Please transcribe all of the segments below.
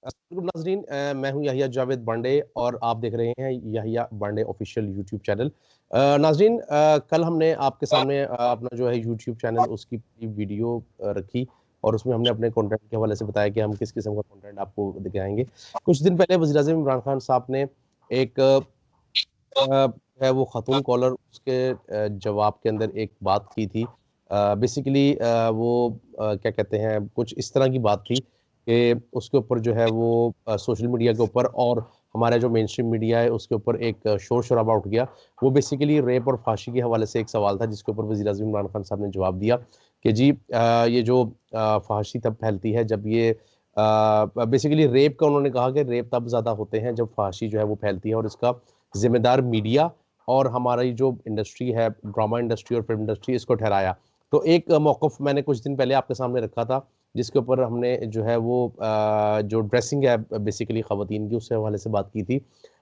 नाजरीन, मैं हूं याहिया जावेद बांडे और आप देख रहे हैं Yahiya Bande official YouTube channel. नाजरीन, कल हमने आपके सामने अपना जो है यूट्यूब चैनल उसकी वीडियो रखी और उसमें हमने अपने कंटेंट के हवाले से बताया कि हम किस किस्म का कंटेंट आपको दिखाएंगे। कुछ दिन पहले वज़ीर आज़म इमरान खान साहब ने एक है वो खातून कॉलर उसके जवाब के अंदर एक बात की थी। बेसिकली वो क्या कहते हैं, कुछ इस तरह की बात थी कि उसके ऊपर जो है वो सोशल मीडिया के ऊपर और हमारा जो मेन स्ट्रीम मीडिया है उसके ऊपर एक शोर शराबा उठ गया। वो बेसिकली रेप और फांसी के हवाले से एक सवाल था जिसके ऊपर वज़ीर आज़म इमरान खान साहब ने जवाब दिया कि जी ये जो फांसी तब फैलती है जब ये बेसिकली रेप का उन्होंने कहा कि रेप तब ज़्यादा होते हैं जब फांसी जो है वो फैलती है और इसका जिम्मेदार मीडिया और हमारी जो इंडस्ट्री है, ड्रामा इंडस्ट्री और फिल्म इंडस्ट्री, इसको ठहराया। तो एक मौक़िफ़ मैंने कुछ दिन पहले आपके सामने रखा था जिसके ऊपर हमने जो है वो जो ड्रेसिंग है बेसिकली ख़वातीन की, उसके हवाले से बात की थी।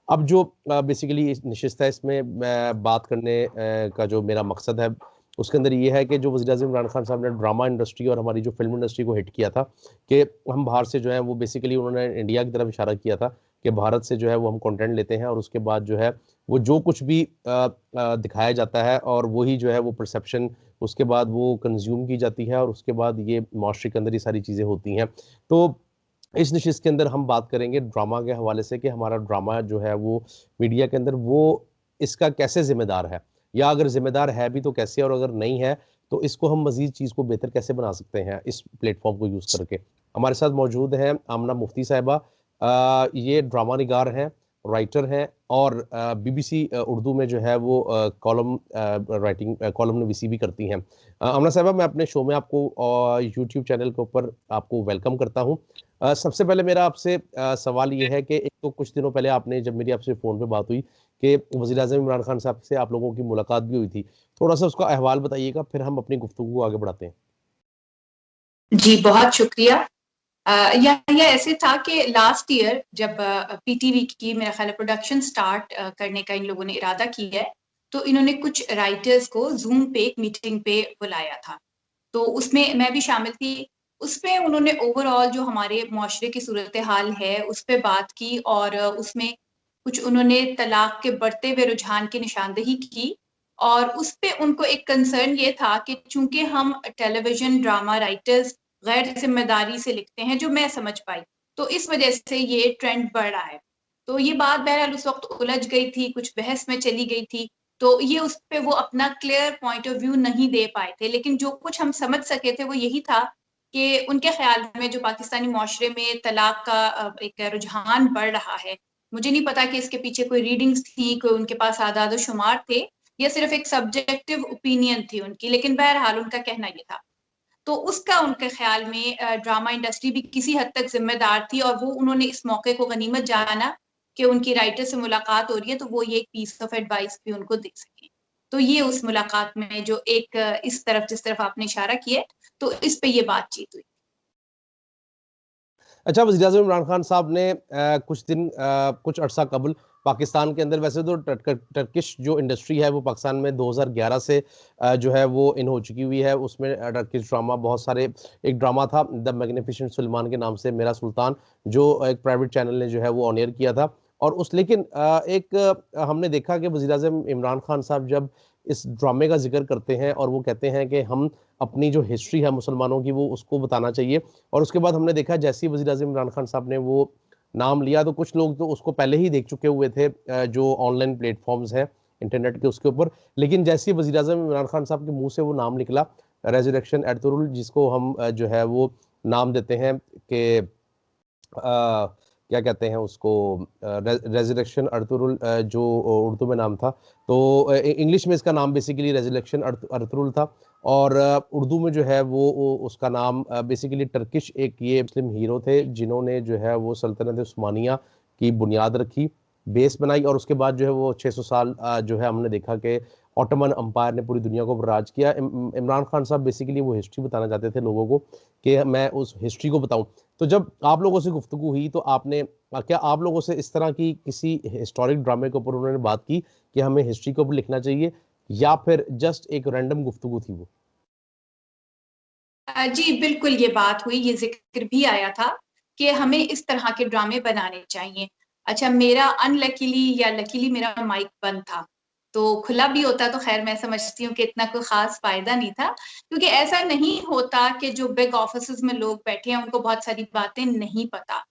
अब जो बेसिकली इस नशिस्त है इसमें मैं बात करने का जो मेरा मकसद है उसके अंदर ये है कि जो वज़ीर आज़म इमरान खान साहब ने ड्रामा इंडस्ट्री और हमारी जो फ़िल्म इंडस्ट्री को हिट किया था कि हम बाहर से जो है वो बेसिकली उन्होंने इंडिया की तरफ इशारा किया था कि भारत से जो है वो हम कंटेंट लेते हैं और उसके बाद जो है वो जो कुछ भी दिखाया जाता है और वही जो है वो परसेप्शन उसके बाद वो कंज्यूम की जाती है और उसके बाद ये माशरे के अंदर ये सारी चीज़ें होती हैं। तो इस नशिस्त के अंदर हम बात करेंगे ड्रामा के हवाले से कि हमारा ड्रामा जो है वो मीडिया के अंदर वो इसका कैसे ज़िम्मेदार है, या अगर ज़िम्मेदार है भी तो कैसे, और अगर नहीं है तो इसको हम मज़ीद चीज़ को बेहतर कैसे बना सकते हैं इस प्लेटफ़ॉर्म को यूज़ करके। हमारे साथ मौजूद हैं आमना मुफ्ती साहिबा। ये ड्रामा निगार हैं, राइटर हैं और बीबीसी उर्दू में जो है वो कॉलम राइटिंग कॉलम नवीसी भी करती हैं। आमना साहिबा, मैं अपने शो में आपको यूट्यूब चैनल के ऊपर आपको वेलकम करता हूँ। सबसे पहले मेरा आपसे सवाल ये है कि एक तो कुछ दिनों पहले आपने, जब मेरी आपसे फ़ोन पे बात हुई कि वज़ीर आज़म इमरान खान साहब से आप लोगों की मुलाकात भी हुई थी। थोड़ा-सा उसका अहवाल बताइएगा, फिर हम अपनी गुफ्तगू को आगे बढ़ाते हैं। जी, बहुत शुक्रिया। ये ऐसे था कि लास्ट ईयर जब पीटीवी की मेरा ख्याल है प्रोडक्शन स्टार्ट करने का इन लोगों ने इरादा किया है, तो इन्होंने कुछ राइटर्स को ज़ूम पे एक मीटिंग पे बुलाया था। तो उसमें मैं भी शामिल थी। उसमें उन्होंने ओवरऑल जो हमारे मुआशरे की सूरत-ए-हाल है, उस पे बात की और उसमें कुछ उन्होंने तलाक के बढ़ते हुए रुझान की निशानदेही की और उस पे उनको एक कंसर्न ये था कि चूँकि हम टेलीविज़न ड्रामा राइटर्स गैर ज़िम्मेदारी से लिखते हैं, जो मैं समझ पाई, तो इस वजह से ये ट्रेंड बढ़ रहा है। तो ये बात बहरहाल उस वक़्त उलझ गई थी, कुछ बहस में चली गई थी, तो ये उस पे वो अपना क्लियर पॉइंट ऑफ व्यू नहीं दे पाए थे। लेकिन जो कुछ हम समझ सके थे वो यही था कि उनके ख़्याल में जो पाकिस्तानी मुआशरे में तलाक का एक रुझान बढ़ रहा है, मुझे नहीं पता कि इसके पीछे कोई रीडिंग्स थी, कोई उनके पास आदाद-ओ-शुमार थे या सिर्फ़ एक सब्जेक्टिव ओपिनियन थी उनकी, लेकिन बहरहाल उनका कहना ये था। तो उसका उनके ख़्याल में ड्रामा इंडस्ट्री भी किसी हद तक ज़िम्मेदार थी और वो उन्होंने इस मौके को गनीमत जाना कि उनकी राइटर से मुलाकात हो रही है, तो वो ये एक पीस ऑफ एडवाइस भी उनको दे सकें। तो ये उस मुलाकात में जो एक इस तरफ जिस तरफ आपने इशारा किया है, तो इस पे ये बातचीत हुई। अच्छा, वज़ीर आज़म इमरान खान साहब ने कुछ अरसा कबल पाकिस्तान के अंदर, वैसे तो टर्किश जो इंडस्ट्री है वो पाकिस्तान में 2011 से जो है वो इन हो चुकी हुई है। उसमें टर्किश ड्रामा बहुत सारे, एक ड्रामा था द मैग्निफिसेंट सुलेमान के नाम से, मेरा सुल्तान, जो एक प्राइवेट चैनल ने जो है वो ऑन एयर किया था। और उस लेकिन हमने देखा कि वज़ीर आज़म इमरान खान साहब जब इस ड्रामे का ज़िक्र करते हैं और वो कहते हैं कि हम अपनी जो हिस्ट्री है मुसलमानों की वो उसको बताना चाहिए, और उसके बाद हमने देखा जैसे ही वज़ीर-ए-आज़म इमरान खान साहब ने वो नाम लिया तो कुछ लोग तो उसको पहले ही देख चुके हुए थे, जो ऑनलाइन प्लेटफ़ॉर्म्स हैं इंटरनेट के उसके ऊपर। लेकिन जैसे ही वज़ीर-ए-आज़म इमरान खान साहब के मुँह से वो नाम निकला, रेज़रेक्शन एट तुरुल, जिसको हम जो है वो नाम देते हैं कि क्या कहते हैं उसको, रेज़रेक्शन अर्तुरुल, जो उर्दू में नाम था। तो इंग्लिश में इसका नाम बेसिकली रेज़रेक्शन अर्तुरुल था, और उर्दू में जो है वो उसका नाम बेसिकली टर्किश एक ये मुस्लिम हीरो थे जिन्होंने जो है वो सल्तनत उस्मानिया की बुनियाद रखी, बेस बनाई, और उसके बाद जो है वो 600 साल जो है हमने देखा कि ऑटोमन एम्पायर ने पूरी दुनिया को राज किया। इमरान खान साहब बेसिकली वो हिस्ट्री बताना चाहते थे लोगों को कि मैं उस हिस्ट्री को बताऊँ। तो जब आप लोगों से गुफ्तगू हुई तो आपने क्या आप लोगों से इस तरह की किसी हिस्टोरिक ड्रामे के ऊपर उन्होंने बात की कि हमें हिस्ट्री के ऊपर लिखना चाहिए, या फिर जस्ट एक रैंडम गुफ्तगू थी वो? जी, बिल्कुल ये बात हुई, ये ज़िक्र भी आया था। कि हमें इस तरह के ड्रामे बनाने चाहिए। अच्छा, मेरा अनलकीली या लकीली मेरा माइक बंद था, तो खुला भी होता तो खैर मैं समझती हूँ कि इतना कोई ख़ास फ़ायदा नहीं था, क्योंकि ऐसा नहीं होता कि जो बिग ऑफ़िसेज़ में लोग बैठे हैं, उनको बहुत सारी बातें नहीं पता।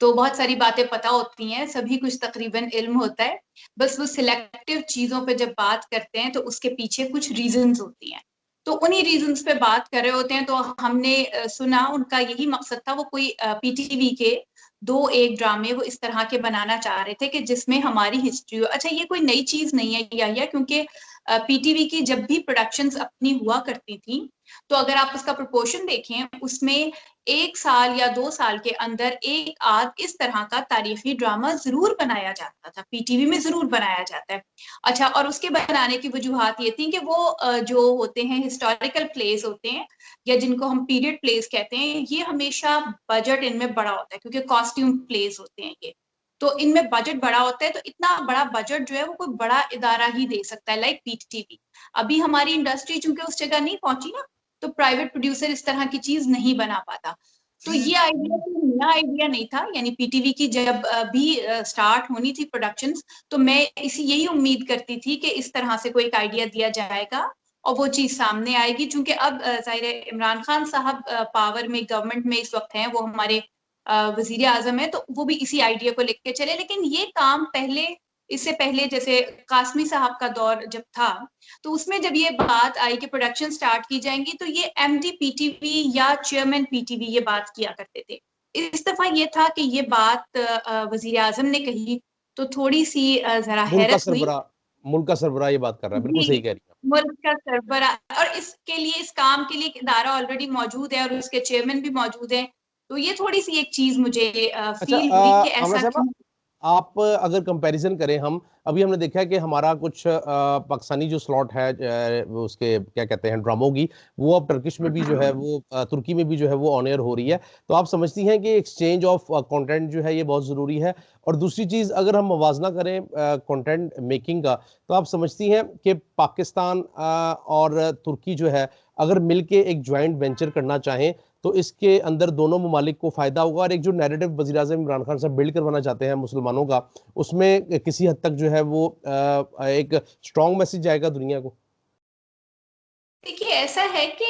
तो बहुत सारी बातें पता होती हैं, सभी कुछ तकरीबन इल्म होता है, बस वो सिलेक्टिव चीज़ों पे जब बात करते हैं, तो उसके पीछे कुछ रीज़न्स होती हैं। तो उन्हीं रीज़न्स पे बात कर रहे होते हैं, तो हमने सुना उनका यही मकसद था, वो कोई पीटीवी के 2-1 ड्रामे वो इस तरह के बनाना चाह रहे थे कि जिसमें हमारी हिस्ट्री हो। अच्छा, ये कोई नई चीज़ नहीं है याहिया, क्योंकि पीटीवी की जब भी प्रोडक्शंस अपनी हुआ करती थी, तो अगर आप उसका प्रोपोर्शन देखें, उसमें 1 साल या 2 साल के अंदर एक आध इस तरह का तारीखी ड्रामा ज़रूर बनाया जाता था, पीटीवी में ज़रूर बनाया जाता है। अच्छा, और उसके बनाने की वजूहात ये थी कि वो जो होते हैं हिस्टोरिकल प्लेस होते हैं या जिनको हम पीरियड प्लेस कहते हैं, ये हमेशा बजट इनमें बड़ा होता है, क्योंकि कॉस्ट्यूम प्लेस होते हैं ये। तो इनमें बजट बड़ा होता है, तो इतना बड़ा बजट जो है वो कोई बड़ा इदारा ही दे सकता है, लाइक पीटीवी। अभी हमारी इंडस्ट्री चूँकि उस जगह नहीं पहुँची ना, तो प्राइवेट प्रोड्यूसर इस तरह की चीज़ नहीं बना पाता। तो ये आइडिया कोई नया आइडिया नहीं था, यानी पीटीवी की जब भी स्टार्ट होनी थी प्रोडक्शंस, तो मैं यही उम्मीद करती थी कि इस तरह से कोई एक आइडिया दिया जाएगा और वो चीज़ सामने आएगी। चूँकि अब ज़ाहिर है इमरान खान साहब पावर में, गवर्नमेंट में इस वक़्त हैं, वो हमारे वज़ीर आज़म हैं, तो वो भी इसी आइडिया को लेके चले। लेकिन ये काम पहले, इससे पहले जैसे काज़मी साहब का दौर जब था, तो उसमें जब ये बात आई कि प्रोडक्शन स्टार्ट की जाएँगी, तो ये एमडी पीटीवी या चेयरमैन पीटीवी ये बात किया करते थे। इस दफ़ा ये था कि ये बात वज़ीर आज़म ने कही, तो थोड़ी-सी ज़रा मुल्क का हैरत हुई। सरबराह, मुल्क का सरबराह ये बात कर रहा है, बिल्कुल जी, सही कह रही हैं मुल्क का सरबराह, और इसके लिए, इस काम के लिए एक इदारा ऑलरेडी मौजूद है और उसके चेयरमैन भी मौजूद हैं। तो ये थोड़ी-सी एक चीज़ मुझे अच्छा फ़ील हुई कि आमना ऐसा साहब, क्यों। आप अगर कंपैरिजन करें, हम अभी हमने देखा है कि हमारा कुछ पाकिस्तानी जो स्लॉट है वो उसके क्या कहते हैं ड्रामों की, वो अब टर्किश में भी जो है वो तुर्की में भी जो है वो ऑन एयर हो रही है। तो आप समझती हैं कि एक्सचेंज ऑफ कंटेंट जो है ये बहुत ज़रूरी है? और दूसरी चीज़, अगर हम मवाजना करें कंटेंट मेकिंग का, तो आप समझती हैं कि पाकिस्तान और तुर्की जो है, अगर मिल के एक जॉइंट वेंचर करना चाहें, तो इसके अंदर दोनों ममालिक को फ़ायदा होगा, और एक जो नैरेटिव वज़ीर-ए-आज़म इमरान खान साहब बिल्ड करवाना चाहते हैं मुसलमानों का, उसमें किसी हद तक जो है वो एक स्ट्रॉन्ग मैसेज जाएगा दुनिया को? देखिए, ऐसा है कि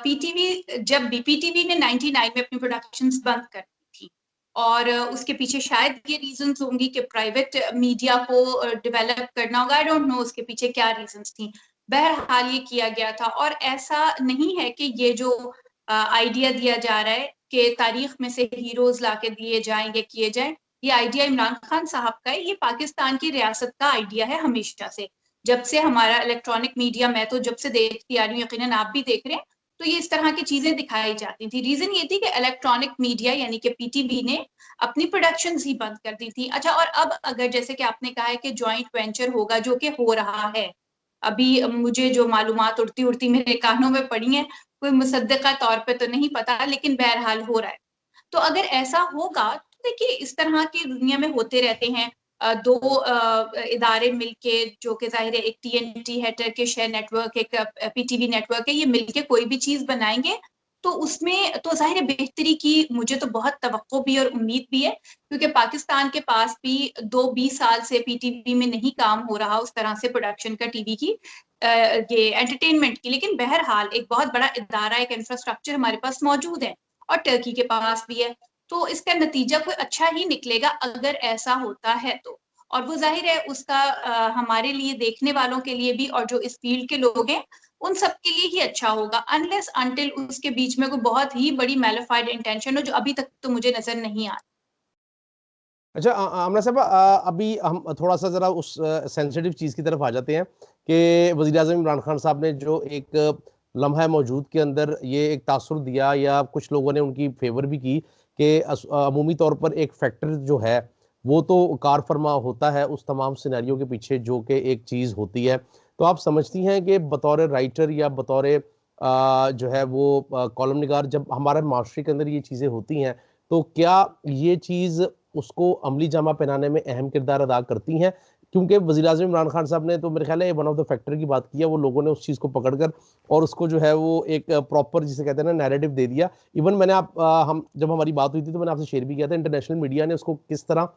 पीटीवी, जब भी पीटीवी ने 99 में अपनी प्रोडक्शंस बंद कर दी थी, और उसके पीछे शायद ये रीज़न्स होंगी कि प्राइवेट मीडिया को डेवलप करना होगा, आई डोंट नो उसके पीछे क्या रीज़न्स थी। बहरहाल ये किया गया था, और ऐसा नहीं है कि ये जो आइडिया दिया जा रहा है कि तारीख में से हीरोज़ लाके दिए जाएँ या किए जाएँ, ये आइडिया इमरान खान साहब का है, ये पाकिस्तान की रियासत का आइडिया है हमेशा से। जब से हमारा इलेक्ट्रॉनिक मीडिया, मैं तो जब से देखती आ रही हूँ, यकीनन आप भी देख रहे हैं, तो ये इस तरह की चीज़ें दिखाई जाती थी। रीज़न ये थी कि इलेक्ट्रॉनिक मीडिया यानी कि पीटीवी ने अपनी प्रोडक्शंस ही बंद कर दी थी। अच्छा, और अब अगर जैसे कि आपने कहा है कि जॉइंट वेंचर होगा, जो कि हो रहा है। अभी मुझे जो मालूमात उड़ती-उड़ती मेरे कानों में पड़ी हैं, कोई मुसद्दक़ा तौर पे तो नहीं पता, लेकिन बहरहाल हो रहा है। तो अगर ऐसा होगा, तो देखिए इस तरह की दुनिया में होते रहते हैं। 2 इदारे मिलके, जो कि ज़ाहिर है एक टीएनटी है, टर्किश है नेटवर्क, एक पीटीवी नेटवर्क है, ये मिलके कोई भी चीज़ बनाएँगे, तो उसमें तो ज़ाहिर है बेहतरी की मुझे तो बहुत तवक्को भी और उम्मीद भी है, क्योंकि पाकिस्तान के पास भी 2-20 साल से पीटीवी में नहीं काम हो रहा उस तरह से प्रोडक्शन का टीवी की, ये एंटरटेनमेंट की। लेकिन बहरहाल एक बहुत बड़ा इदारा, एक इंफ्रास्ट्रक्चर हमारे पास मौजूद है, और टर्की के पास भी है। तो इसका नतीजा कोई अच्छा ही निकलेगा अगर ऐसा होता है तो। और वो ज़ाहिर है उसका हमारे लिए, देखने वालों के लिए भी, और जो इस फ़ील्ड के लोग हैं, उन सब के लिए ही अच्छा होगा, अनलेस अंटिल उसके बीच में कोई बहुत ही बड़ी मैलिफाइड इंटेंशन हो, जो अभी तक तो मुझे नज़र नहीं आ। अच्छा आमना साहब, अभी हम थोड़ा-सा ज़रा उस सेंसिटिव चीज़ की तरफ आ जाते हैं कि वज़ीर-ए-आज़म इमरान खान साहब ने जो एक लम्हा मौजूद के अंदर ये एक तासुर दिया, या कुछ लोगों ने उनकी फ़ेवर भी की कि अमूमी तौर पर एक फैक्टर जो है, वो तो कार फरमा होता है उस तमाम सिनेरियो के पीछे जो कि एक चीज़ होती है। तो आप समझती हैं कि बतौर राइटर या बतौर जो है वो कॉलम निगार, जब हमारे माशरे के अंदर ये चीज़ें होती हैं, तो क्या ये चीज़ उसको अमली जामा पहनाने में अहम किरदार अदा करती हैं? क्योंकि वज़ीर-ए-आज़म इमरान खान साहब ने तो मेरे ख्याल है वन ऑफ द फैक्टर की बात की है, वो लोगों ने उस चीज़ को पकड़कर और उसको जो है वो एक प्रॉपर जिसे कहते हैं ना नैरेटिव दे दिया। इवन मैंने हम जब हमारी बात हुई थी तो मैंने आपसे शेयर भी किया था, इंटरनेशनल मीडिया ने उसको किस तरह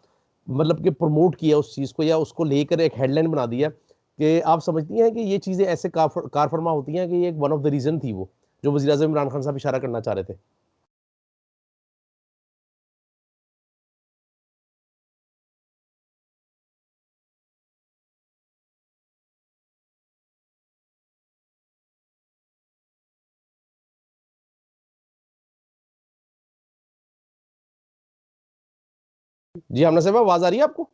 मतलब कि प्रमोट किया उस चीज़ को या उसको लेकर एक हेडलाइन बना दिया कि आप समझती हैं कि ये चीज़ें ऐसे कार फरमा होती हैं कि ये एक वन ऑफ द रीज़न थी वो, जो वज़ीर-ए-आज़म इमरान खान साहब इशारा करना चाह रहे थे? जी, आमना साहब आवाज़ आ रही है आपको?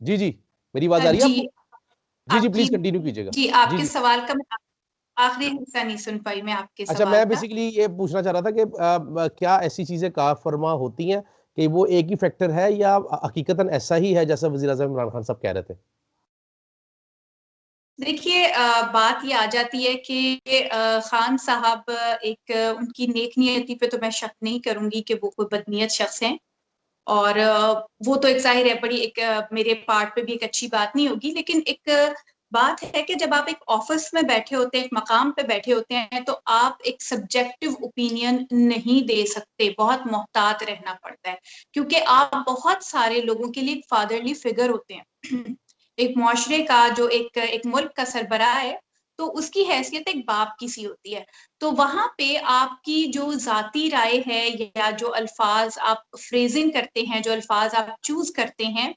जी, जी। मेरी आवाज़ आ रही है जी, आपको? जी, जी, आपकी प्लीज़ कंटिन्यू कीजिएगा। जी, जी, आपके जी। सवाल का मैं आखिरी हिस्सा नहीं सुन पाई मैं आपके अच्छा, सवाल मैं का। बेसिकली ये पूछना चाह रहा था कि क्या ऐसी चीज़ें कार फ़रमा होती हैं कि वो एक ही फैक्टर है या हकीकतन ऐसा ही है जैसा वज़ीर-ए-आज़म इमरान खान साहब कह रहे थे? देखिए बात ये आ जाती है कि खान साहब एक उनकी नेक नियति पे तो मैं शक नहीं करूँगी कि वो कोई बदनीयत शख्स हैं और वो तो एक ज़ाहिर है बड़ी एक मेरे पार्ट पे भी एक अच्छी बात नहीं होगी। लेकिन एक बात है कि जब आप एक ऑफ़िस में बैठे होते हैं, एक मकाम पे बैठे होते हैं, तो आप एक सब्जेक्टिव ओपिनियन नहीं दे सकते, बहुत मोहतात रहना पड़ता है। क्योंकि आप बहुत सारे लोगों के लिए एक फ़ादरली फ़िगर होते हैं। एक मुआशरे का जो एक मुल्क का सरबराह है, तो उसकी हैसियत एक बाप की सी होती है। तो वहाँ पे आपकी जो ज़ाती राय है या जो अल्फ़ाज़ आप फ्रेज़िंग करते हैं, जो अल्फ़ाज़ आप चूज़ करते हैं,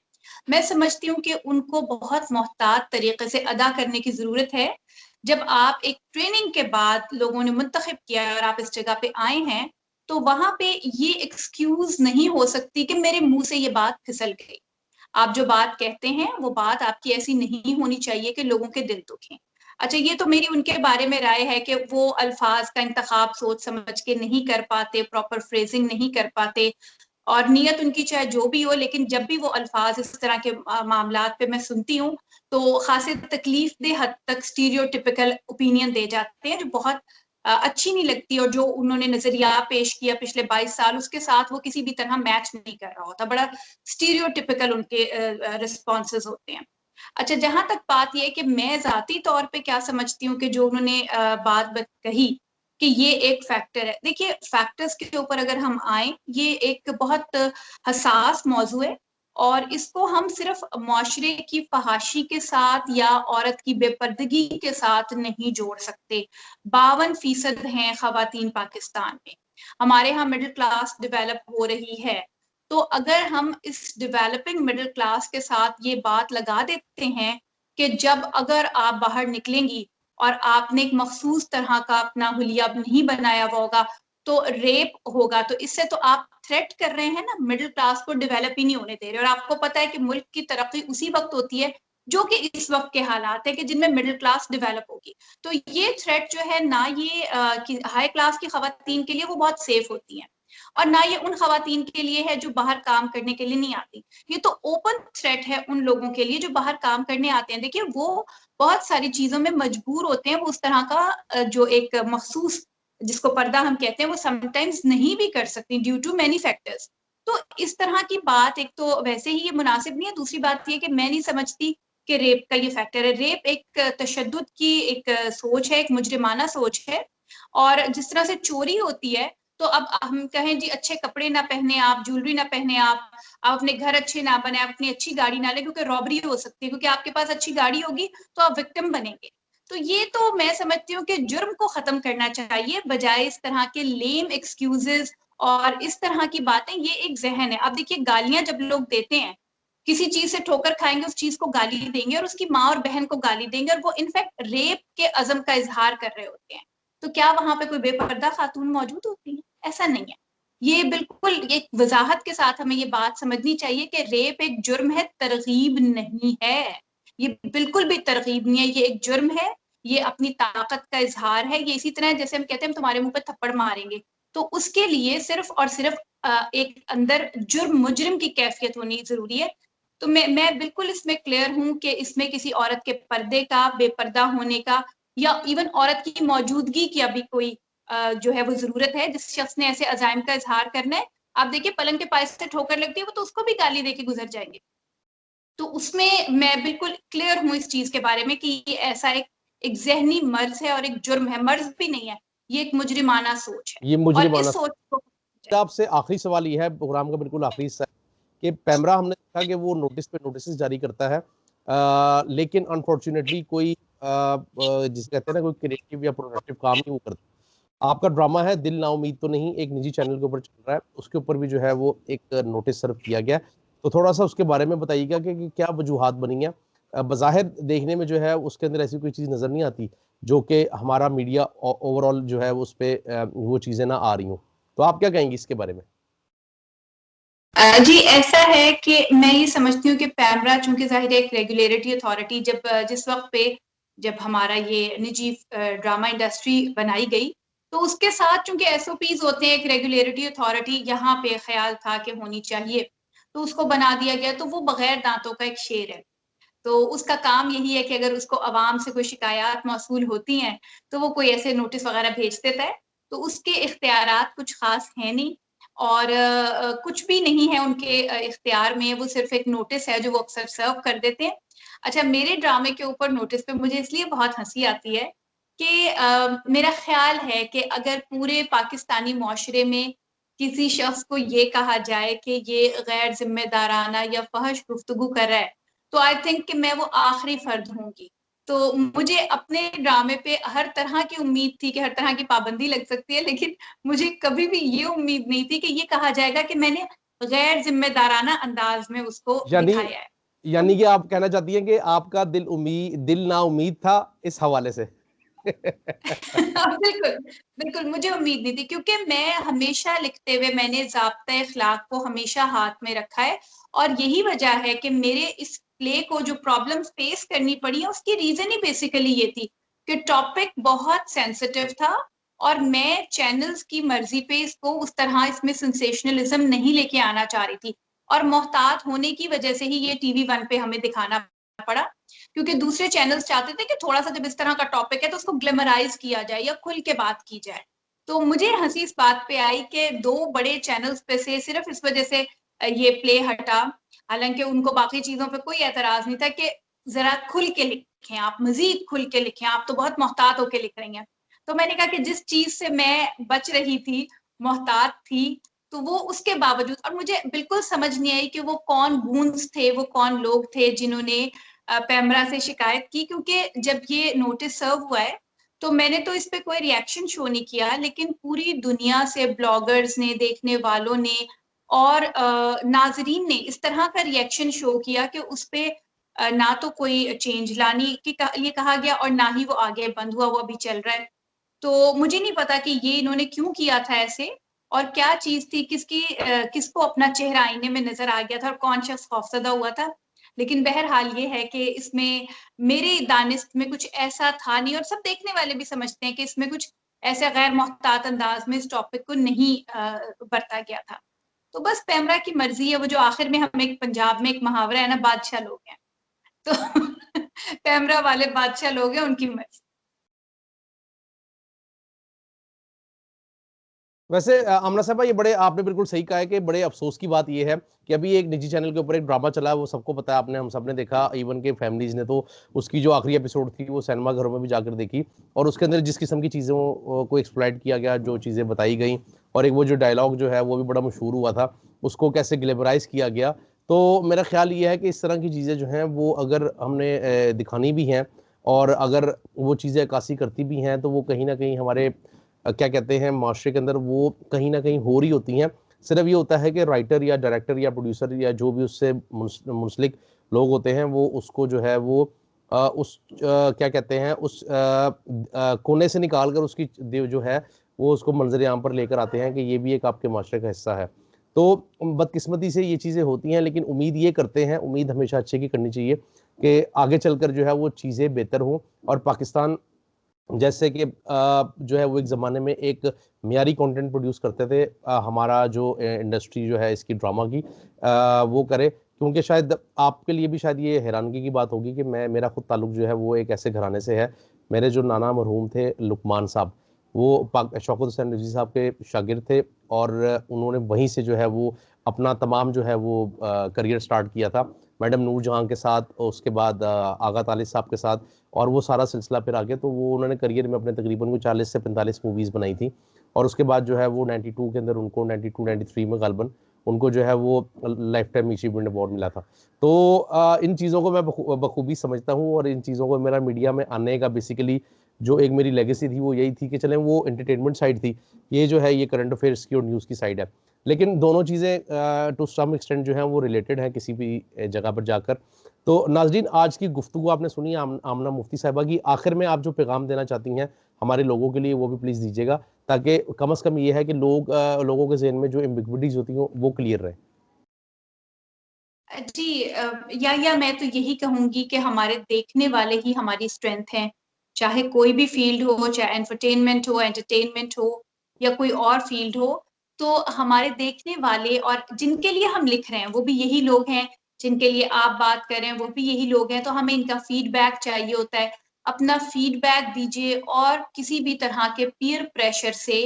मैं समझती हूँ कि उनको बहुत मोहतात तरीक़े से अदा करने की ज़रूरत है। जब आप एक ट्रेनिंग के बाद लोगों ने मुंतख़िब किया है और आप इस जगह पे आए हैं, तो वहाँ पे ये एक्सक्यूज़ नहीं हो सकती कि मेरे मुँह से ये बात फिसल गई। आप जो बात कहते हैं, वो बात आपकी ऐसी नहीं होनी चाहिए कि लोगों के दिल दुखें। अच्छा, ये तो मेरी उनके बारे में राय है कि वो अल्फ़ाज़ का इंतख़ाब सोच-समझ के नहीं कर पाते, प्रॉपर फ्रेज़िंग नहीं कर पाते और नियत उनकी चाहे जो भी हो, लेकिन जब भी वो अल्फ़ाज़ इस तरह के मामलात पे मैं सुनती हूँ, तो ख़ासी तकलीफ़देह हद तक स्टीरियोटिपिकल ओपिनियन दे जाते हैं, जो बहुत अच्छी नहीं लगती और जो उन्होंने नज़रिया पेश किया पिछले 22 साल, उसके साथ वो किसी भी तरह मैच नहीं कर रहा होता। बड़ा स्टीरियोटिपिकल उनके रिस्पॉन्सेज़ होते हैं। अच्छा, जहाँ तक बात ये है कि मैं ज़ाती तौर पे क्या समझती हूँ कि जो उन्होंने बात कही कि ये एक फैक्टर है। देखिए, फैक्टर्स के ऊपर अगर हम आएँ, ये एक बहुत हसास मौज़ू है और इसको हम सिर्फ़ मुआशरे की फ़हाशी के साथ या औरत की बेपर्दगी के साथ नहीं जोड़ सकते। 52% हैं ख़वातीन पाकिस्तान में। हमारे यहाँ मिडल क्लास डेवलप हो रही है। तो अगर हम इस डेवलपिंग मिडल क्लास के साथ ये बात लगा देते हैं कि जब अगर आप बाहर निकलेंगी और आपने एक मखसूस तरह का अपना हुलिया नहीं बनाया हुआ होगा, तो रेप होगा। तो इससे तो आप थ्रेट कर रहे हैं ना, मिडल क्लास को डेवलप ही नहीं होने दे रहे और आपको पता है कि मुल्क की तरक्की उसी वक़्त होती है, जो कि इस वक़्त के हालात है कि जिनमें मिडल क्लास डेवलप होगी। तो ये थ्रेट जो है ना ये कि हाई क्लास की खवातीन के लिए वो बहुत सेफ होती हैं और ना ये उन खवातीन के लिए है जो बाहर काम करने के लिए नहीं आती। ये तो ओपन थ्रेट है उन लोगों के लिए जो बाहर काम करने आते हैं। देखिए, वो बहुत सारी चीज़ों में मजबूर होते हैं, वो उस तरह का जो एक मखसूस जिसको पर्दा हम कहते हैं, वो समटाइम्स नहीं भी कर सकती ड्यू टू मैनी फैक्टर्स। तो इस तरह की बात एक तो वैसे ही ये मुनासिब नहीं है, दूसरी बात ये कि मैं नहीं समझती कि रेप का ये फैक्टर है। रेप एक तशद्दुद की एक सोच है, एक मुजरिमाना सोच है और जिस तरह से चोरी होती है, तो अब हम कहें जी अच्छे कपड़े ना पहने आप, ज्वेलरी ना पहने आप अपने घर अच्छे ना बनाएँ, अपनी अच्छी गाड़ी ना लें क्योंकि रॉबरी हो सकती है क्योंकि आपके पास अच्छी गाड़ी होगी, तो आप विक्टिम बनेंगे। तो ये तो मैं समझती हूँ कि जुर्म को ख़त्म करना चाहिए, बजाए इस तरह के लेम एक्सक्यूज़ेज़ और इस तरह की बातें, ये एक ज़हन है। अब देखिए, गालियाँ जब लोग देते हैं, किसी चीज़ से ठोकर खाएँगे, उस चीज़ को गाली देंगे और उसकी माँ और बहन को गाली देंगे और वो इनफैक्ट रेप के अज़म का इज़हार कर रहे होते हैं। तो क्या वहाँ पे कोई बेपर्दा खातून मौजूद होती है? ऐसा नहीं है। ये बिल्कुल एक वज़ाहत के साथ हमें ये बात समझनी चाहिए कि रेप एक जुर्म है, तरग़ीब नहीं है। ये बिल्कुल भी तरग़ीब नहीं है, ये एक जुर्म है, ये अपनी ताकत का इज़हार है, ये इसी तरह है जैसे हम कहते हैं हम तुम्हारे मुँह पे थप्पड़ मारेंगे। तो उसके लिए सिर्फ़ और सिर्फ़ एक अंदर मुजरिम की कैफ़ियत होनी ज़रूरी है। तो मैं बिल्कुल इसमें क्लियर हूँ कि इसमें किसी औरत के पर्दे का, बेपर्दा होने का या इवन औरत की मौजूदगी की अभी कोई जो है वो ज़रूरत है। जिस शख़्स ने ऐसे अज़ाइम का इज़हार करना है, आप देखिए पलंग के पास से ठोकर लगती है, वो तो उसको भी गाली देके गुजर जाएंगे। तो उसमें मैं बिल्कुल क्लियर हूँ इस चीज के बारे में कि ये ऐसा एक जहनी मर्ज है और एक जुर्म है, मर्ज भी नहीं है, ये एक मुजरिमाना सोच है ये और मुजरिमाना। इस सोच को आपसे आखिरी सवाल ये है, प्रोग्राम का बिल्कुल आखिरी हिस्सा है, कि पैमरा हमने देखा कि वो नोटिस पे नोटिस जारी करता है, लेकिन अनफॉर्चुनेटली कोई जिसे कहते हैं ना, कोई क्रिएटिव या प्रोडक्टिव काम नहीं वो करता। आपका ड्रामा है दिल ना उम्मीद तो नहीं, एक निजी चैनल के ऊपर चल रहा है, उसके ऊपर भी जो है वो एक नोटिस सर्व किया गया। तो थोड़ा सा उसके बारे में बताइएगा कि क्या वजूहात बनी है। बज़ाहिर देखने में जो है उसके अंदर ऐसी कोई चीज़ नज़र नहीं आती जो कि हमारा मीडिया ओवरऑल जो है उस पर वो चीज़ें ना आ रही हों। तो आप क्या कहेंगे इसके बारे में? जी ऐसा है कि मैं ये समझती हूँ कि पैमरा चूंकि जाहिर है एक रेगुलेटरी अथॉरिटी, जब जिस वक्त पे जब हमारा ये निजी ड्रामा इंडस्ट्री बनाई गई, तो उसके साथ चूंकि एसओपीज होते हैं, एक रेगुलेटरी अथॉरिटी यहाँ पे ख्याल था कि होनी चाहिए, तो उसको बना दिया गया। तो वो बगैर दांतों का एक शेर है, तो उसका काम यही है कि अगर उसको आवाम से कोई शिकायत मौसूल होती हैं, तो वो कोई ऐसे नोटिस वगैरह भेज देता है। तो उसके इख्तियारात कुछ खास है नहीं और कुछ भी नहीं है उनके इख्तियार में, वो सिर्फ एक नोटिस है जो वो अक्सर सर्व कर देते हैं। अच्छा, मेरे ड्रामे के ऊपर नोटिस पे मुझे इसलिए बहुत हंसी आती है कि मेरा ख्याल है कि अगर पूरे पाकिस्तानी मुआशरे में किसी शख्स को ये कहा जाए कि ये गैर जिम्मेदाराना या फहश गुफ्तगू कर रहा है, तो आई थिंक कि मैं वो आखिरी फर्द होंगी। तो मुझे अपने ड्रामे पे हर तरह की उम्मीद थी कि हर तरह की पाबंदी लग सकती है, लेकिन मुझे कभी भी ये उम्मीद नहीं थी कि ये कहा जाएगा कि मैंने गैर जिम्मेदाराना अंदाज में उसको यानी दिखाया है। यानी कि आप कहना चाहती हैं कि आपका दिल ना उम्मीद था इस हवाले से। बिल्कुल, बिल्कुल मुझे उम्मीद नहीं थी, क्योंकि मैं हमेशा लिखते हुए मैंने ज़ाब्ता अख़लाक को हमेशा हाथ में रखा है और यही वजह है कि मेरे इस प्ले को जो प्रॉब्लम्स फेस करनी पड़ी है, उसकी रीज़न ही बेसिकली ये थी कि टॉपिक बहुत सेंसिटिव था और मैं चैनल्स की मर्ज़ी पे इसको उस तरह इसमें सेंसेशनलिज़्म नहीं लेके आना चाह रही थी और मोहतात होने की वजह से ही ये टीवी वन पे हमें दिखाना पड़ा। क्योंकि दूसरे चैनल्स चाहते थे कि थोड़ा-सा जब इस तरह का टॉपिक है तो उसको ग्लैमराइज़ किया जाए या खुल के बात की जाए। तो मुझे हँसी इस बात पे आई कि 2 बड़े चैनल्स पे से सिर्फ़ इस वज़ह से ये प्ले हटा। हालाँकि उनको बाकी चीज़ों पे कोई एतराज़ नहीं था कि ज़रा खुल के लिखें आप, मज़ीद खुल के लिखें, आप तो बहुत मोहतात होके लिख रही हैं। तो मैंने कहा कि जिस चीज़ से मैं बच रही थी, मोहतात थी, तो वो उसके बावजूद और मुझे बिल्कुल समझ नहीं आई कि वो कौन गूंज़ थे, वो कौन लोग थे जिन्होंने पैमरा से शिकायत की, क्योंकि जब ये नोटिस सर्व हुआ है, तो मैंने तो इस पे कोई रिएक्शन शो नहीं किया, लेकिन पूरी दुनिया से ब्लॉगर्स ने, देखने वालों ने और नाज़रीन ने इस तरह का रिएक्शन शो किया कि उस पे ना तो कोई चेंज लाने की लिए कहा गया और ना ही वो आगे बंद हुआ, वो अभी चल रहा है। तो मुझे नहीं पता कि ये इन्होंने क्यों किया था ऐसे और क्या चीज़ थी, किसको अपना चेहरा आईने में नज़र आ गया था और कौन शख्स खौफज़दा हुआ था। लेकिन बहरहाल ये है कि इसमें मेरे दानिस्त में कुछ ऐसा था नहीं और सब देखने वाले भी समझते हैं कि इसमें कुछ ऐसे गैर मुहतात अंदाज में इस टॉपिक को नहीं बरता गया था। तो बस पैमरा की मर्ज़ी है, वो जो आखिर में हम एक पंजाब में एक मुहावरा है ना, बादशाह लोग हैं। तो पैमरा वाले बादशाह लोग हैं, उनकी मर्ज़ी। वैसे आमना साहबा, ये बड़े आपने बिल्कुल सही कहा है कि बड़े अफसोस की बात ये है कि अभी एक निजी चैनल के ऊपर एक ड्रामा चला है, वो सबको पता है, आपने हम सब ने देखा, इवन के फैमिलीज ने तो उसकी जो आखिरी एपिसोड थी वो सिनेमा घरों में भी जाकर देखी, और उसके अंदर जिस किस्म की चीज़ों को एक्सप्लॉइट किया गया, जो चीज़ें बताई गई, और एक वो जो डायलॉग जो है वो भी बड़ा मशहूर हुआ था, उसको कैसे ग्लेमराइज किया गया। तो मेरा ख्याल ये है कि इस तरह की चीज़ें जो हैं वो अगर हमने दिखानी भी हैं और अगर वो चीज़ें अक्कासी करती भी हैं, तो वो कहीं ना कहीं हमारे क्या कहते हैं, माशरे के अंदर वो कहीं न कहीं हो रही होती हैं। सिर्फ़ ये होता है कि राइटर या डायरेक्टर या प्रोड्यूसर या जो भी उससे मुंसलिक लोग होते हैं, वो उसको जो है वो क्या कहते हैं, उस कोने से निकाल कर उसकी जो है वो उसको मंज़र-ए-आम पर लेकर आते हैं कि ये भी एक आपके माशरे का हिस्सा है। तो बदकिस्मती से ये चीज़ें होती हैं, लेकिन उम्मीद ये करते हैं, उम्मीद हमेशा अच्छे की करनी चाहिए कि आगे चलकर जो है वो चीज़ें बेहतर हों और पाकिस्तान जैसे कि जो है वो एक ज़माने में एक मियारी कंटेंट प्रोड्यूस करते थे, हमारा जो इंडस्ट्री जो है इसकी ड्रामा की वो करे, क्योंकि शायद आपके लिए भी शायद ये हैरानगी की बात होगी कि मेरा खुद ताल्लुक जो है वो एक ऐसे घराने से है। मेरे जो नाना मरहूम थे लुकमान साहब, वो शौकत हुसैन रिजवी साहब के शागिर्द थे और उन्होंने वहीं से जो है वो अपना तमाम जो है वो करियर स्टार्ट किया था मैडम नूर जहां के साथ, उसके बाद आगा तालिब साहब के साथ, और वो सारा सिलसिला फिर आगे तो वो उन्होंने करियर में अपने तकरीबन को 40 से 45 मूवीज़ बनाई थी। और उसके बाद जो है वो 92 के अंदर उनको 92-93 में गालबन उनको जो है वो लाइफ टाइम अचीवमेंट अवार्ड मिला था। तो इन चीज़ों को मैं बखूबी समझता हूँ और इन चीज़ों को मेरा मीडिया में आने का बेसिकली जो एक मेरी लेगेसी थी वो यही थी कि चलें वो एंटरटेनमेंट साइड थी, ये जो है ये करंट अफेयर्स की और न्यूज़ की साइड है। लेकिन दोनों चीज़ें टू सम एक्सटेंट जो हैं वो रिलेटेड हैं किसी भी जगह पर जाकर। तो नाज़रीन, आज की गुफ्तगू आपने सुनी आमना मुफ्ती साहिबा की, आखिर में आप जो पैगाम देना चाहती हैं हमारे लोगों के लिए वो भी प्लीज़ दीजिएगा, ताकि कम से कम ये है कि लोगों के ज़हन में जो एम्बिग्विटीज़ होती हैं वो क्लियर रहे। जी या मैं तो यही कहूँगी कि हमारे देखने वाले ही हमारी स्ट्रेंथ हैं। चाहे कोई भी फ़ील्ड हो, चाहे एंटरटेनमेंट हो या कोई और फ़ील्ड हो, तो हमारे देखने वाले और जिनके लिए हम लिख रहे हैं, वो भी यही लोग हैं, जिनके लिए आप बात कर रहे हैं, वो भी यही लोग हैं, तो हमें इनका फ़ीडबैक चाहिए होता है। अपना फ़ीडबैक दीजिए और किसी भी तरह के पीयर प्रेशर से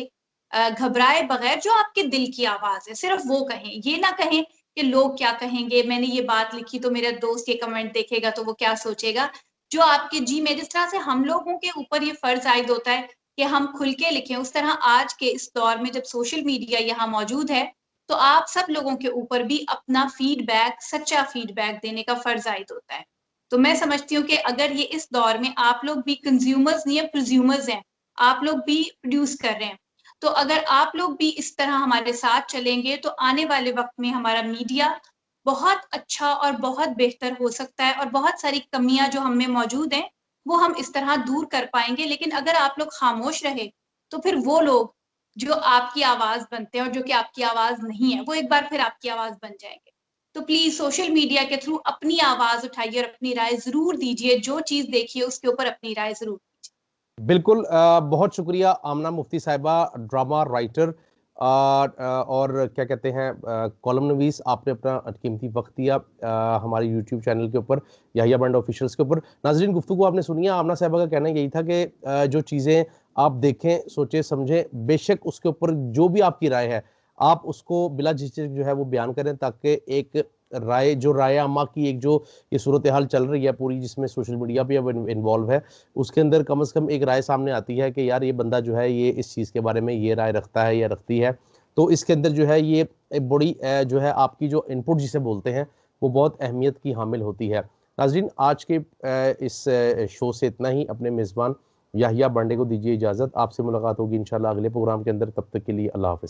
घबराए बगैर जो आपके दिल की आवाज़ है, सिर्फ़ वो कहें। ये ना कहें कि लोग क्या कहेंगे, मैंने ये बात लिखी तो मेरा दोस्त ये कमेंट देखेगा तो वो क्या सोचेगा। जो आपके जी में जिस तरह से हम लोगों के ऊपर ये फ़र्ज़ आयद होता है कि हम खुल के लिखें, उस तरह आज के इस दौर में जब सोशल मीडिया यहाँ मौजूद है, तो आप सब लोगों के ऊपर भी अपना फ़ीडबैक, सच्चा फ़ीडबैक देने का फ़र्ज़ आयद होता है। तो मैं समझती हूँ कि अगर ये इस दौर में आप लोग भी कंज़्यूमर्स नहीं है, प्रोज़्यूमर्स हैं, आप लोग भी प्रोड्यूस कर रहे हैं। तो अगर आप लोग भी इस तरह हमारे साथ चलेंगे, तो आने वाले वक़्त में हमारा मीडिया बहुत अच्छा और बहुत बेहतर हो सकता है और बहुत सारी कमियाँ जो हम में मौजूद हैं, वो हम इस तरह दूर कर पाएँगे। लेकिन अगर आप लोग खामोश रहे, तो फिर वो लोग जो आपकी आवाज़ बनते हैं और जो कि आपकी आवाज़ नहीं है, वो एक बार फिर आपकी आवाज़ बन जाएँगे। तो प्लीज़ सोशल मीडिया के थ्रू अपनी आवाज़ उठाइए और अपनी राय ज़रूर दीजिए, जो चीज़ देखिए उसके ऊपर अपनी राय ज़रूर दीजिए। बिल्कुल, बहुत शुक्रिया आमना मुफ्ती साहिबा, ड्रामा राइटर और क्या कहते हैं कॉलम नवीस, आपने अपना कीमती वक्त दिया हमारे यूट्यूब चैनल के ऊपर, याहिया बंड ऑफिशियल्स के ऊपर। नाजरीन, गुफ्तगू आपने सुनी है, आमना साहिबा का कहना यही था कि जो चीज़ें आप देखें, सोचें, समझें, बेशक उसके ऊपर जो भी आपकी राय है, आप उसको बिला झिझक जो है वो बयान करें, ताकि एक राय आमा की एक जो ये सूरत हाल चल रही है पूरी, जिसमें सोशल मीडिया भी अब इन्वॉल्व है, उसके अंदर कम से कम एक राय सामने आती है कि यार ये बंदा जो है ये इस चीज़ के बारे में ये राय रखता है या रखती है। तो इसके अंदर जो है ये एक बड़ी जो है आपकी जो इनपुट जिसे बोलते हैं वो बहुत अहमियत की हामिल होती है। नाज़रीन, आज के इस शो से इतना ही। अपने मेज़बान याहिया बांडे को दीजिए इजाज़त। आपसे मुलाकात होगी इंशाल्लाह अगले प्रोग्राम के अंदर। तब तक के लिए अल्लाह हाफ़िज़।